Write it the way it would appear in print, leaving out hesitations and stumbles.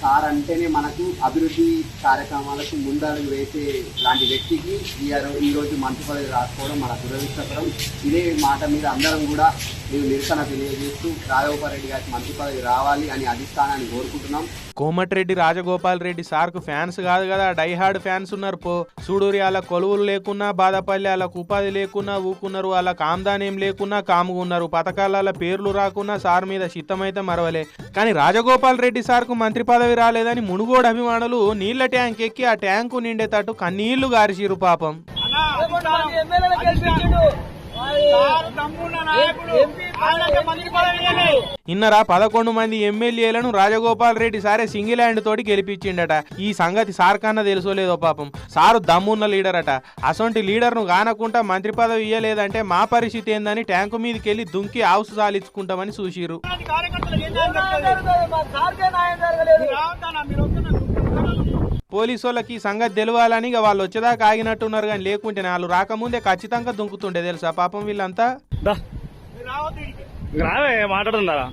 Sir అంటేనే మనకు అభివృద్ధి కార్యక్రమాలకు ముందడుగు వేసే లాంటి వ్యక్తికి ఈ రోజు మంత్రి పదవి రాసుకోవడం మన దురదృష్టకరం. ఇదే మాట మీద అందరం కూడా మేము నిరసన తెలియజేస్తూ రాజగోపాల్ రెడ్డి గారికి మంత్రి పదవి రావాలి అని అధిష్టానాన్ని కోరుకుంటున్నాం. కోమటిరెడ్డి రాజగోపాల్ రెడ్డి సార్కు ఫ్యాన్స్ కాదు కదా, డైహార్డ్ ఫ్యాన్స్ ఉన్నారు పో. చూడూరి వాళ్ళ కొలువులు లేకున్నా బాధపల్లి, వాళ్ళకు ఉపాధి లేకున్నా ఊకున్నారు, వాళ్ళకి ఆమ్దానేం లేకున్నా కాముగున్నారు, పథకాల పేర్లు రాకున్నా సార్ మీద చిత్తమైతే మరవలే. కానీ రాజగోపాల్ రెడ్డి సార్కు మంత్రి పదవి రాలేదని మునుగోడు అభిమానులు నీళ్ల ట్యాంక్ ఎక్కి ఆ ట్యాంకు నిండేటట్టు కన్నీళ్లు గారిచిరు పాపం. ఇన్నరా 11 మంది ఎమ్మెల్యేలను రాజగోపాల్ రెడ్డి సారే సింగిల్ హ్యాండ్ తోటి గెలిపించిండట. ఈ సంగతి సార్ కన్నా తెలుసోలేదో పాపం. సారు దమ్మున్న లీడర్ అట. అసొంటి లీడర్ ను గానకుంటా మంత్రి పదవి ఇయ్యలేదంటే మా పరిస్థితి ఏందని ట్యాంకు మీదకి వెళ్లి దుంకి హౌస్ సాలించుకుంటామని చూసిరు. పోలీసు వాళ్ళకి సంగతి తెలవాలని వాళ్ళు వచ్చేదాకా ఆగినట్టున్నారు, కానీ లేకుంటే వాళ్ళు రాకముందే ఖచ్చితంగా దుంకుతుండే తెలుసా పాపం వీళ్ళంతా. మాట్లాడుతున్నారా?